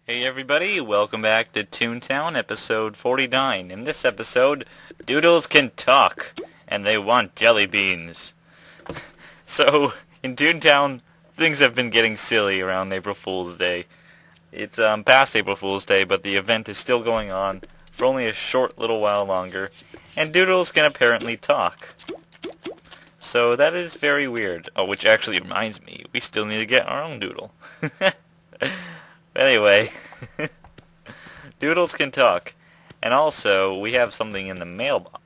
Hey everybody, welcome back to ToonTown, episode 49. In this episode, Doodles can talk, and they want jelly beans. So, in ToonTown, things have been getting silly around April Fool's Day. It's past April Fool's Day, but the event is still going on for only a short little while longer, and Doodles can apparently talk. So that is very weird. Oh, which actually reminds me, we still need to get our own Doodle. Anyway, Doodles can talk. And also, we have something in the mailbox.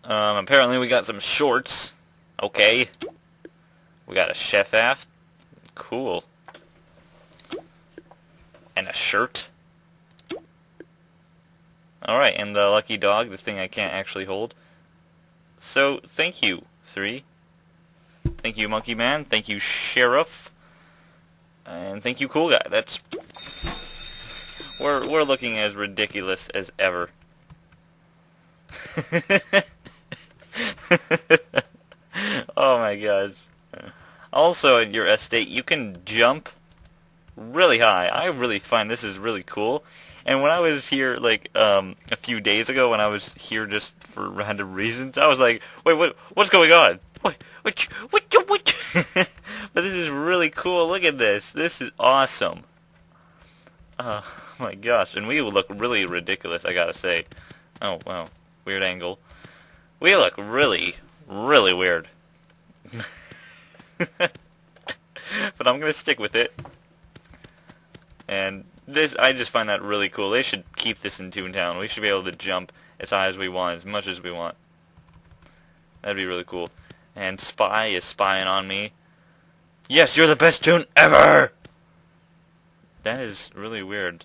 Apparently we got some shorts. Okay. We got a chef aft. Cool. And a shirt. Alright, and the lucky dog, the thing I can't actually hold. So, thank you, 3. Thank you, Monkey Man. Thank you, Sheriff. And thank you, Cool Guy. That's... We're looking as ridiculous as ever. Oh my gosh. Also, at your estate, you can jump really high. I really find this is really cool. And when I was here, like, a few days ago, when I was here just for random reasons, I was like, wait, what's going on? What? But this is really cool. Look at this. This is awesome. Oh my gosh. And we will look really ridiculous, I gotta say. Oh, wow. Weird angle. We look really, really weird. But I'm gonna stick with it. And this, I just find that really cool. They should keep this in ToonTown. We should be able to jump as high as we want, as much as we want. That'd be really cool. And Spy is spying on me. Yes, you're the best Toon ever! That is really weird.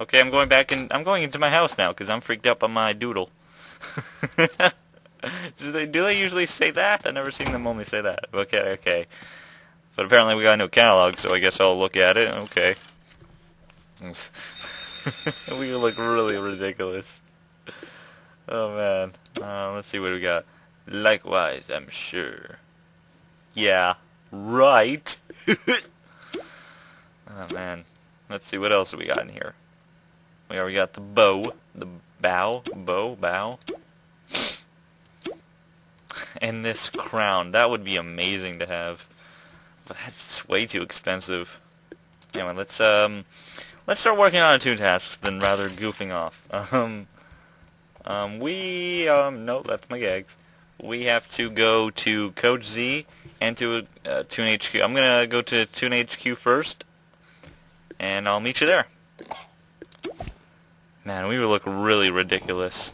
Okay, I'm going back in. I'm going into my house now because I'm freaked out by my doodle. Do they usually say that? I've never seen them only say that. Okay. But apparently we got a new catalog, so I guess I'll look at it. Okay. We look really ridiculous. Oh man. Let's see what we got. Likewise, I'm sure. Yeah. Right. Oh man. Let's see what else we got in here. We already got the bow. The bow. And this crown. That would be amazing to have. But that's way too expensive. Anyway, let's start working on our two tasks than rather goofing off. No, that's my gags. We have to go to Coach Z and to Toon HQ. I'm gonna go to Toon HQ first, and I'll meet you there. Man, we would look really ridiculous.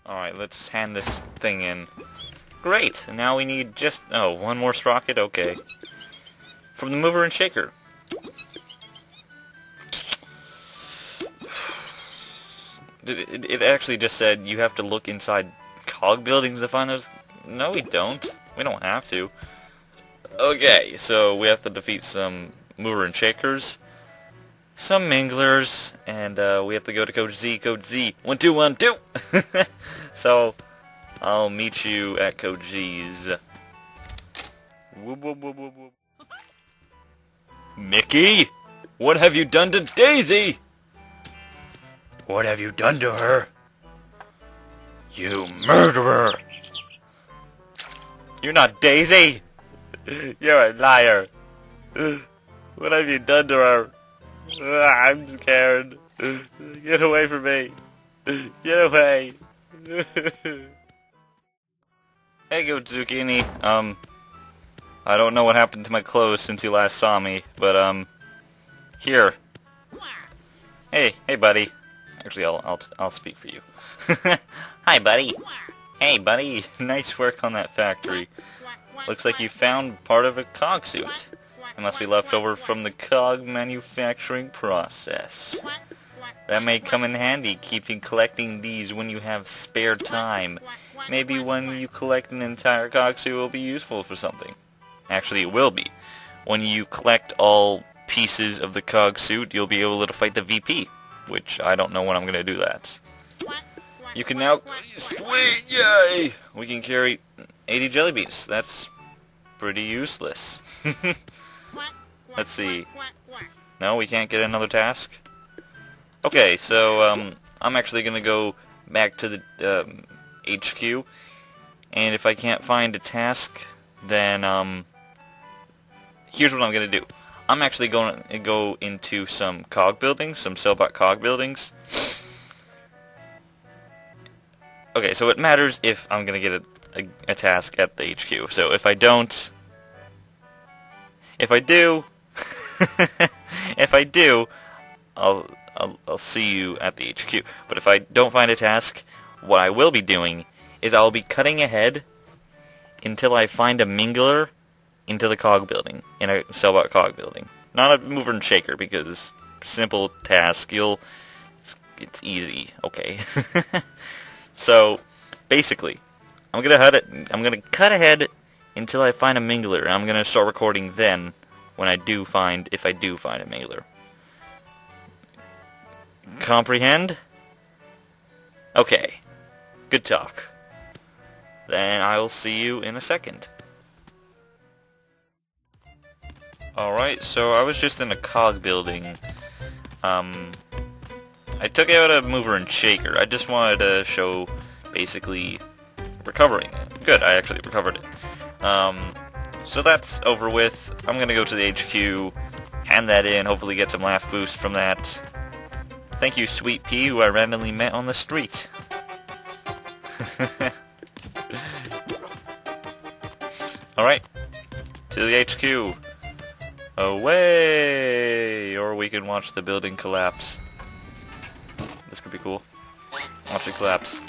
Alright, let's hand this thing in. Great! Now we need just... Oh, one more sprocket? Okay. From the mover and shaker. It actually just said you have to look inside cog buildings to find those... No, we don't. We don't have to. Okay, so we have to defeat some mover and shakers, some minglers, and we have to go to Coach Z. Coach Z. 1, 2, 1, 2! So, I'll meet you at Coach Z's. Whoop, whoop, whoop, whoop, whoop. Mickey! What have you done to Daisy? What have you done to her? You murderer! You're not Daisy! You're a liar! What have you done to her? I'm scared. Get away from me! Get away! Hey, Go Zucchini. I don't know what happened to my clothes since you last saw me, but here. Hey, buddy. Actually, I'll speak for you. Hi, buddy. Hey, buddy. Nice work on that factory. Looks like you found part of a cog suit. It must be left over from the cog manufacturing process. That may come in handy, collecting these when you have spare time. Maybe when you collect an entire cog suit, it will be useful for something. Actually, it will be. When you collect all pieces of the cog suit, you'll be able to fight the VP. Which, I don't know when I'm going to do that. You can now... Sweet! Yay! We can carry 80 jelly beans. That's pretty useless. Let's see. No, we can't get another task? Okay, so, I'm actually gonna go back to the, HQ, and if I can't find a task, then, here's what I'm gonna do. I'm actually going to go into some cog buildings, some Sellbot cog buildings. Okay, so it matters if I'm gonna get a task at the HQ. So if I don't, if I do, if I do, I'll see you at the HQ. But if I don't find a task, what I will be doing is I'll be cutting ahead until I find a mingler into the cog building, in a Sellbot cog building. Not a mover and shaker, because simple task, it's easy, okay. So, basically, I'm gonna cut ahead until I find a mingler, and I'm gonna start recording then, when if I do find a mingler. Comprehend? Okay. Good talk. Then I'll see you in a second. Alright, so I was just in a cog building. I took out a mover and shaker. I just wanted to show, basically, recovering it. Good, I actually recovered it. So that's over with. I'm gonna go to the HQ, hand that in, hopefully get some laugh boost from that. Thank you, Sweet Pea, who I randomly met on the street. Alright, to the HQ. Away! Or we can watch the building collapse. This could be cool. Watch it collapse.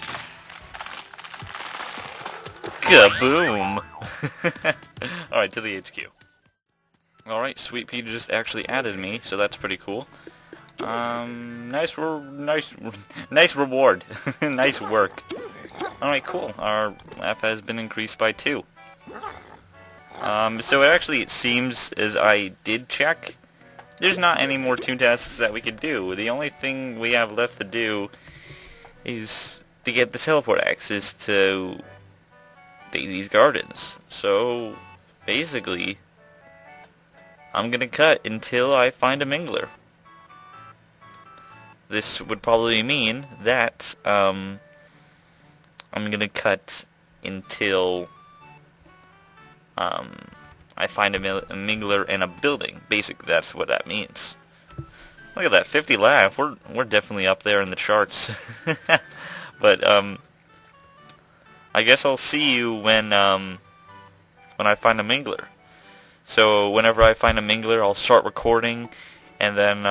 Kaboom! Alright, to the HQ. Alright, Sweet Pea just actually added me, so that's pretty cool. Nice reward. Nice work. Alright, cool. Our laugh has been increased by 2. So it seems, as I did check, there's not any more toon tasks that we could do. The only thing we have left to do is to get the teleport access to Daisy's Gardens. So, basically, I'm gonna cut until I find a mingler. This would probably mean that, I'm gonna cut until I find a mingler in a building. Basically, that's what that means. Look at that, 50 laugh. We're definitely up there in the charts. But I guess I'll see you when I find a mingler. So whenever I find a mingler, I'll start recording, and then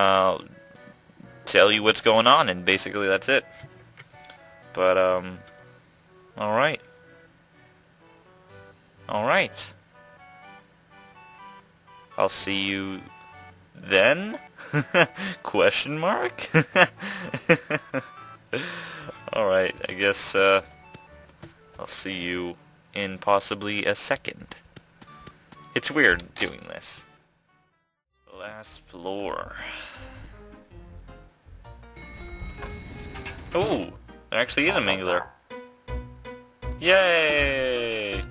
tell you what's going on, and basically that's it. But all right. All right. I'll see you then? Question mark? Alright, I guess I'll see you in possibly a second. It's weird doing this. Last floor. Ooh, there actually is a mingler. Yay!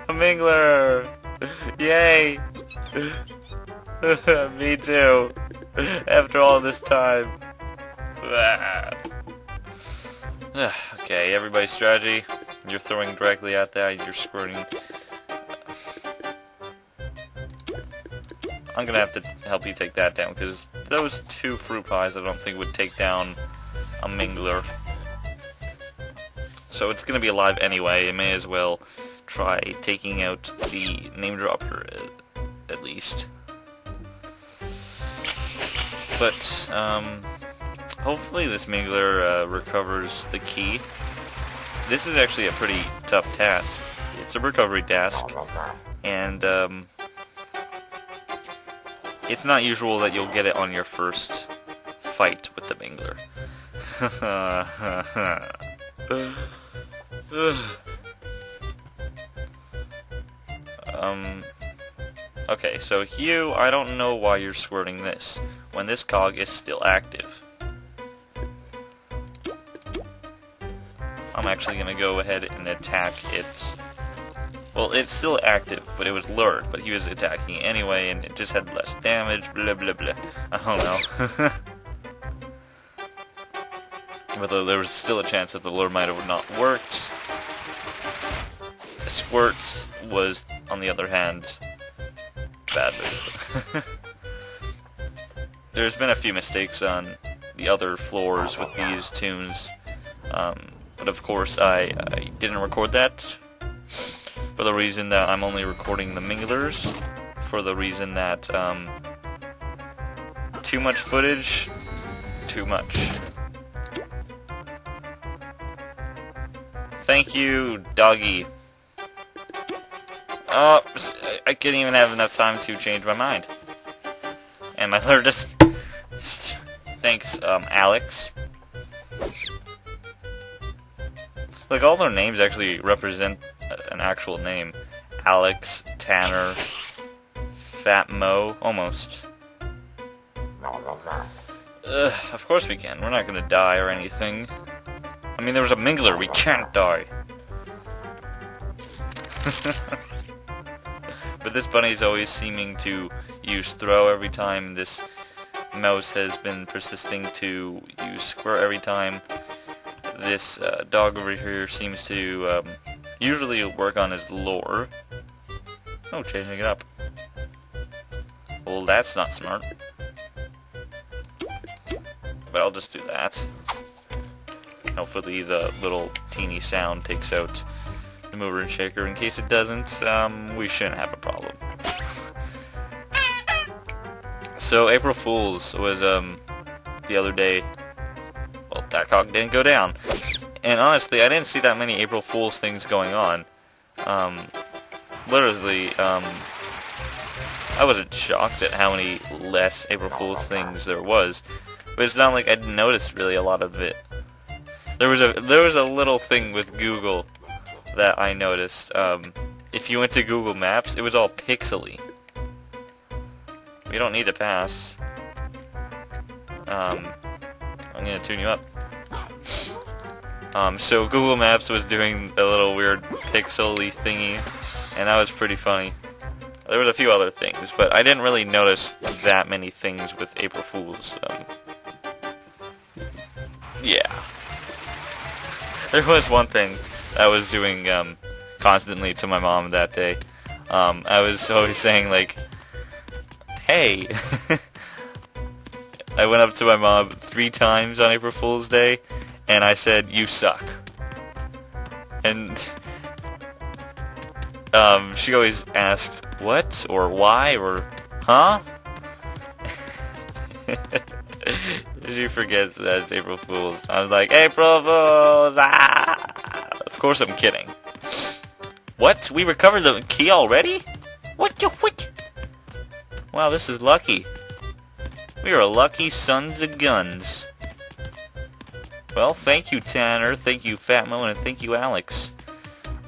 A mingler! Yay! Me too. After all this time. Okay, everybody's strategy. You're throwing directly at that. You're squirting. I'm gonna have to help you take that down, because those 2 fruit pies I don't think would take down a mingler. So it's gonna be alive anyway. I may as well try taking out the name dropper at least. But hopefully this mingler recovers the key. This is actually a pretty tough task. It's a recovery task, and it's not usual that you'll get it on your first fight with the mingler. Okay, so Hugh, I don't know why you're squirting this when this cog is still active. I'm actually gonna go ahead and attack it. Well, it's still active, but it was lured, but he was attacking it anyway, and it just had less damage, blah blah blah. I don't know. But there was still a chance that the lure might have not worked. Squirts was, on the other hand, bad move. There's been a few mistakes on the other floors with these tunes, but of course I didn't record that, for the reason that I'm only recording the minglers, for the reason that too much footage, too much. Thank you, doggy. Oh, I couldn't even have enough time to change my mind. And my letter just... Thanks, Alex. Like, all their names actually represent an actual name. Alex, Tanner, Fat Mo, almost. Of course we can. We're not gonna die or anything. I mean, there was a mingler. We can't die. But this bunny's always seeming to use throw every time. This mouse has been persisting to use squirt every time. This dog over here seems to usually work on his lure. Oh, changing it up. Well, that's not smart. But I'll just do that. Hopefully the little teeny sound takes out the mover and shaker. In case it doesn't, we shouldn't have a problem. So April Fool's was the other day. Well, that cock didn't go down. And honestly, I didn't see that many April Fool's things going on. Literally, I wasn't shocked at how many less April Fool's things there was. But it's not like I'd noticed really a lot of it. There was a little thing with Google that I noticed. If you went to Google Maps, it was all pixely. We don't need to pass. I'm gonna tune you up. So Google Maps was doing a little weird pixely thingy, and that was pretty funny. There was a few other things, but I didn't really notice that many things with April Fools. Yeah. There was one thing I was doing constantly to my mom that day. I was always saying, like, hey. I went up to my mom 3 times on April Fool's Day, and I said, "You suck." And she always asked, "What?" or "Why?" or "Huh?" She forgets that it's April Fool's. I was like, "April Fool's!" Ah! Of course I'm kidding. What? We recovered the key already? What? Wow, this is lucky. We are lucky sons of guns. Well, thank you, Tanner. Thank you, Fatmo, and thank you, Alex.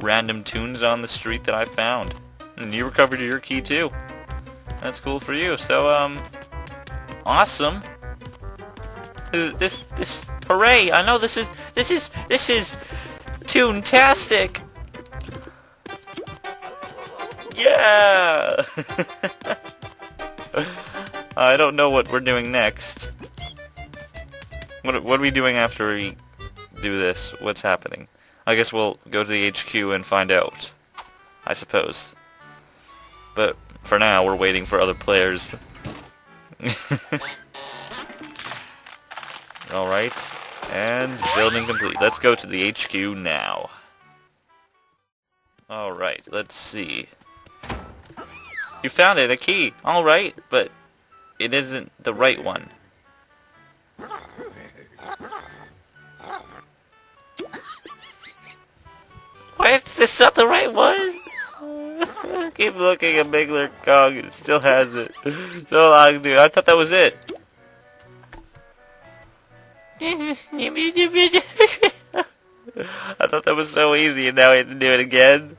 Random tunes on the street that I found. And you recovered your key, too. That's cool for you. So, awesome. This, hooray! I know this is Toontastic! Yeah! I don't know what we're doing next. What are we doing after we do this? What's happening? I guess we'll go to the HQ and find out. I suppose. But for now, we're waiting for other players. Alright. And building complete. Let's go to the HQ now. Alright, let's see. You found it, a key. Alright, but it isn't the right one. Why is this not the right one? Keep looking at Mingler Kong, it still has it. So long, dude. I thought that was it. I thought that was so easy and now I have to do it again.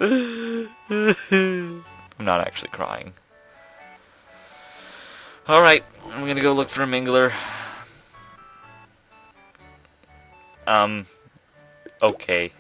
I'm not actually crying. Alright, I'm gonna go look for a Mingler. Okay.